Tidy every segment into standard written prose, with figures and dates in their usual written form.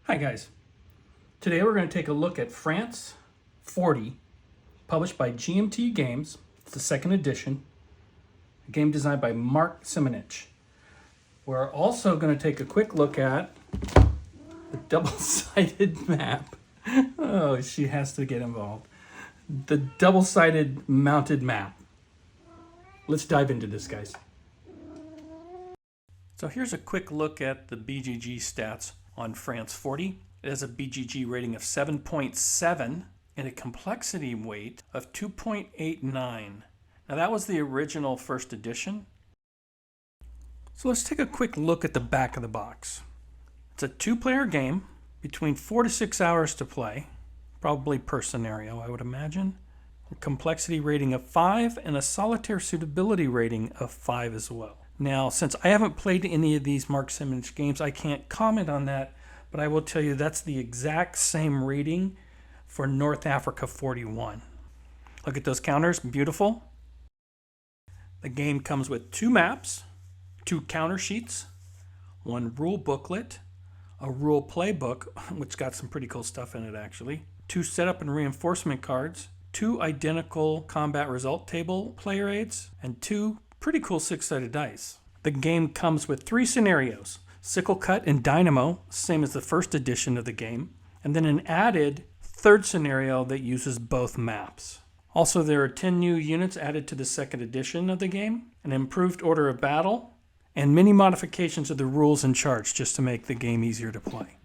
Hi guys. Today we're going to take a look at France 40, published by GMT Games. It's the second edition, a game designed by Mark Merritt. We're also going to take a quick look at the double-sided map. Oh, she has to get involved. The double-sided mounted map. Let's dive into this, guys. So here's a quick look at the BGG stats on France 40. It has a BGG rating of 7.7 and a complexity weight of 2.89. Now that was the original first edition. So let's take a quick look at the back of the box. It's a two-player game, between 4 to 6 hours to play, probably per scenario, I would imagine. A complexity rating of 5 and a solitaire suitability rating of 5 as well. Now, since I haven't played any of these Mark Merritt games, I can't comment on that, but I will tell you that's the exact same rating for North Africa 41. Look at those counters, beautiful. The game comes with 2 maps, 2 counter sheets, 1 rule booklet, a rule playbook, which got some pretty cool stuff in it actually, 2 setup and reinforcement cards, 2 identical combat result table player aids, and 2 pretty cool 6-sided dice. The game comes with 3 scenarios, Sickle Cut and Dynamo, same as the first edition of the game, and then an added 3rd scenario that uses both maps. Also, there are 10 new units added to the 2nd edition of the game, an improved order of battle, and many modifications of the rules and charts just to make the game easier to play.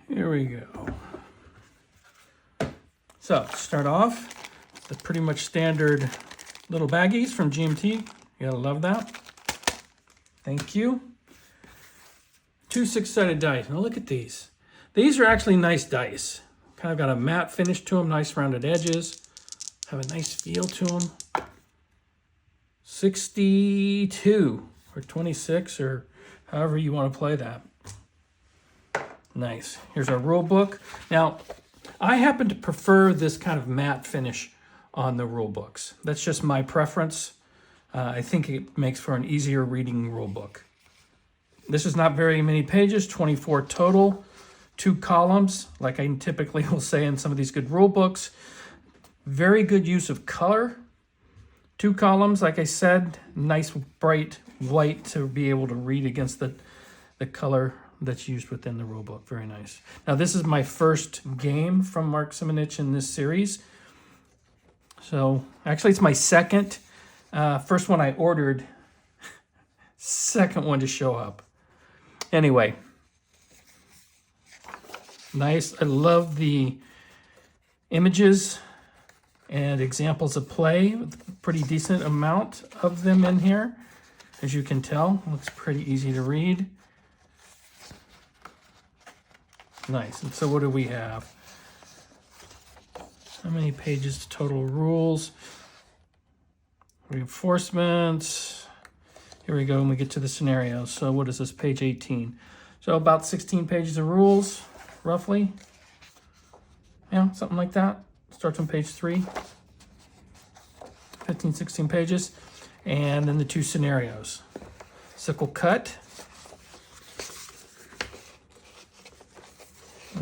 Here we go. So, to start off, the pretty much standard little baggies from GMT. You gotta love that. Thank you. 2 6-sided dice. Now look at these. These are actually nice dice. Kind of got a matte finish to them, nice rounded edges. Have a nice feel to them. 62 or 26 or however you want to play that. Nice. Here's our rule book. Now, I happen to prefer this kind of matte finish on the rule books. That's just my preference. I think it makes for an easier reading rule book. This is not very many pages, 24 total, 2 columns, like I typically will say in some of these good rule books. Very good use of color. 2 columns, like I said, nice bright white to be able to read against the color that's used within the rule book. Very nice. Now this is my first game from Mark Merritt in this series. So actually it's my second. First one I ordered, second one to show up. Anyway, nice. I love the images and examples of play. Pretty decent amount of them in here. As you can tell, looks pretty easy to read. Nice. And so what do we have? How many pages total rules? Reinforcements. Here we go when we get to the scenarios. So what is this, page 18? So about 16 pages of rules, roughly. Yeah, something like that. Starts on page 3. 15, 16 pages. And then the 2 scenarios. Sickle Cut.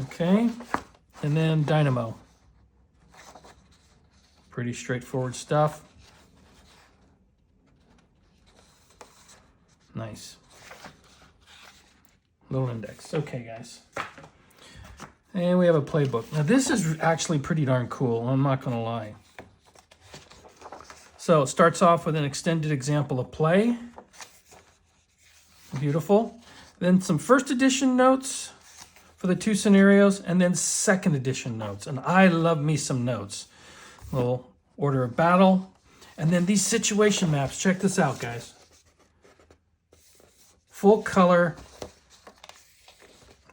Okay. And then Dynamo. Pretty straightforward stuff. Nice. Little index. Okay, guys. And we have a playbook. Now, this is actually pretty darn cool. I'm not going to lie. So, it starts off with an extended example of play. Beautiful. Then some first edition notes for the 2 scenarios, and then second edition notes. And I love me some notes. Little order of battle. And then these situation maps. Check this out, guys. Full color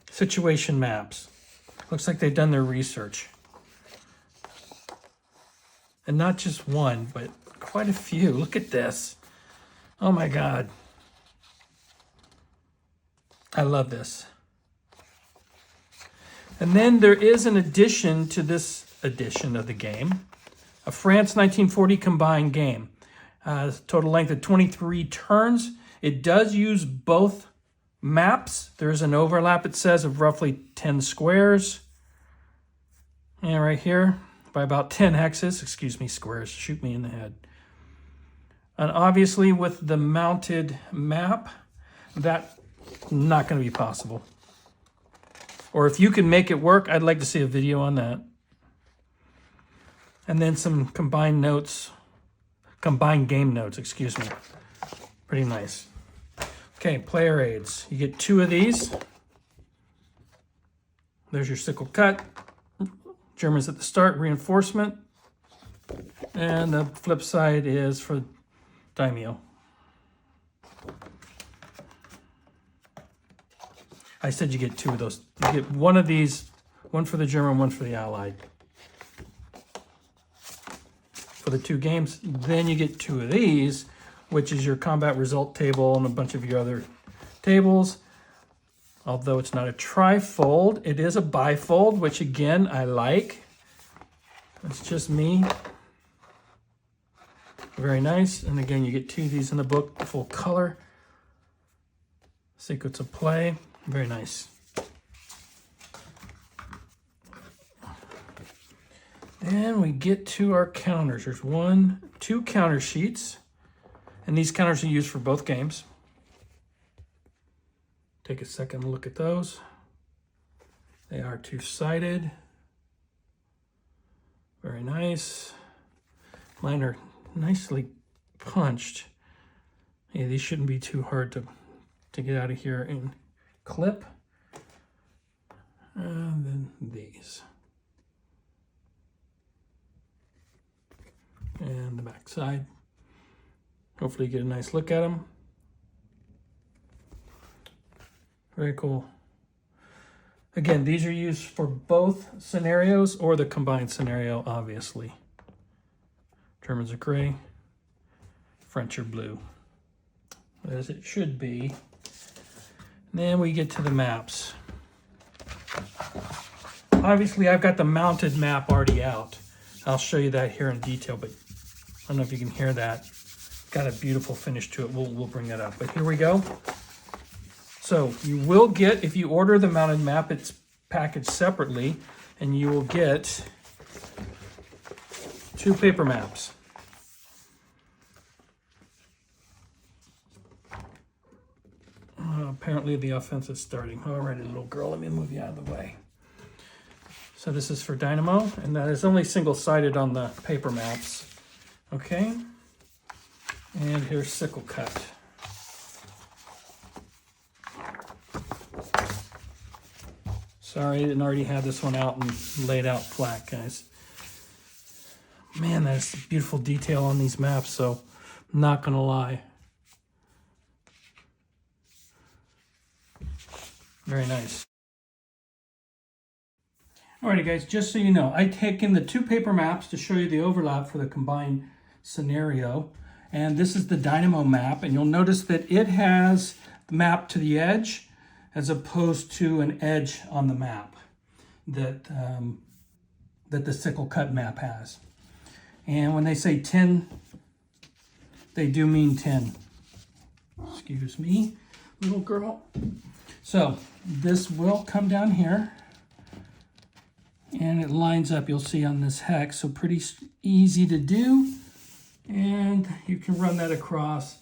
situation maps. Looks like they've done their research. And not just one, but quite a few. Look at this. Oh my God. I love this. And then there is an addition to this edition of the game. A France 1940 combined game. Total length of 23 turns. It does use both maps, there's an overlap, it says, of roughly 10 squares. And right here, by about 10 hexes, excuse me, squares, shoot me in the head. And obviously with the mounted map, that's not going to be possible. Or if you can make it work, I'd like to see a video on that. And then some combined game notes, excuse me. Pretty nice. Okay, player aids. You get 2 of these. There's your sickle cut. Germans at the start, reinforcement. And the flip side is for daimyo. I said you get 2 of those. You get 1 of these, 1 for the German, 1 for the Allied. For the 2 games. Then you get 2 of these, which is your combat result table and a bunch of your other tables. Although it's not a trifold, it is a bifold, which again, I like. It's just me. Very nice. And again, you get 2 of these in the book, full color. Secrets of Play. Very nice. And we get to our counters. There's 2 counter sheets. And these counters are used for both games. Take a second to look at those. They are 2-sided. Very nice. Mine are nicely punched. Yeah, these shouldn't be too hard to get out of here and clip. And then these. And the back side. Hopefully you get a nice look at them. Very cool. Again, these are used for both scenarios or the combined scenario, obviously. Germans are gray, French are blue, as it should be. And then we get to the maps. Obviously, I've got the mounted map already out. I'll show you that here in detail, but I don't know if you can hear that. Got a beautiful finish to it. We'll bring that up. But here we go. So you will get, if you order the mounted map, it's packaged separately, and you will get 2 paper maps. Apparently the offense is starting. All right, little girl, let me move you out of the way. So this is for Dynamo, and that is only single-sided on the paper maps. Okay, and here's Sickle Cut. Sorry, I didn't already have this one out and laid out flat, guys. Man, that's beautiful detail on these maps, so I'm not gonna lie. Very nice. Alrighty guys, just so you know, I taken the 2 paper maps to show you the overlap for the combined scenario. And this is the Dynamo map, and you'll notice that it has the map to the edge as opposed to an edge on the map that, that the Sickle Cut map has. And when they say 10, they do mean 10. Excuse me, little girl. So this will come down here and it lines up, you'll see on this hex, so pretty easy to do. And you can run that across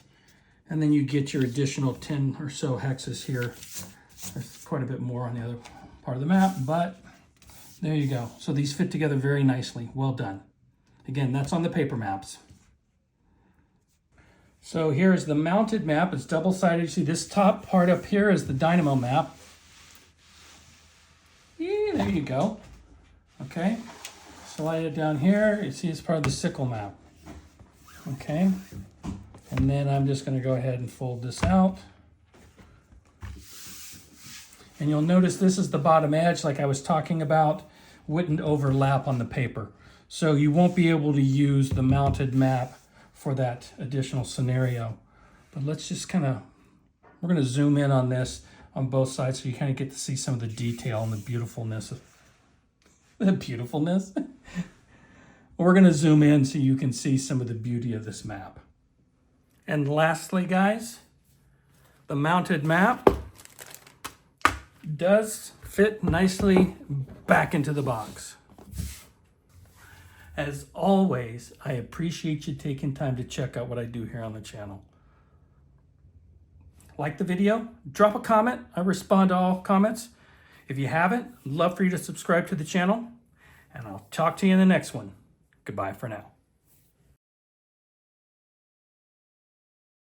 and then you get your additional 10 or so hexes here. There's quite a bit more on the other part of the map, but there you go. So these fit together very nicely. Well done. Again, that's on the paper maps. So here's the mounted map. It's double-sided. You see this top part up here is the Dynamo map. Yeah, there you go. Okay. Slide it down here. You see it's part of the sickle map. Okay. And then I'm just going to go ahead and fold this out. And you'll notice this is the bottom edge, like I was talking about, wouldn't overlap on the paper. So you won't be able to use the mounted map for that additional scenario. But let's just kind of, we're going to zoom in on this on both sides so you kind of get to see some of the detail and the beautifulness of the beautifulness. We're going to zoom in so you can see some of the beauty of this map. And lastly, guys, the mounted map does fit nicely back into the box. As always, I appreciate you taking time to check out what I do here on the channel. Like the video, drop a comment. I respond to all comments. If you haven't, I'd love for you to subscribe to the channel, and I'll talk to you in the next one. Goodbye for now.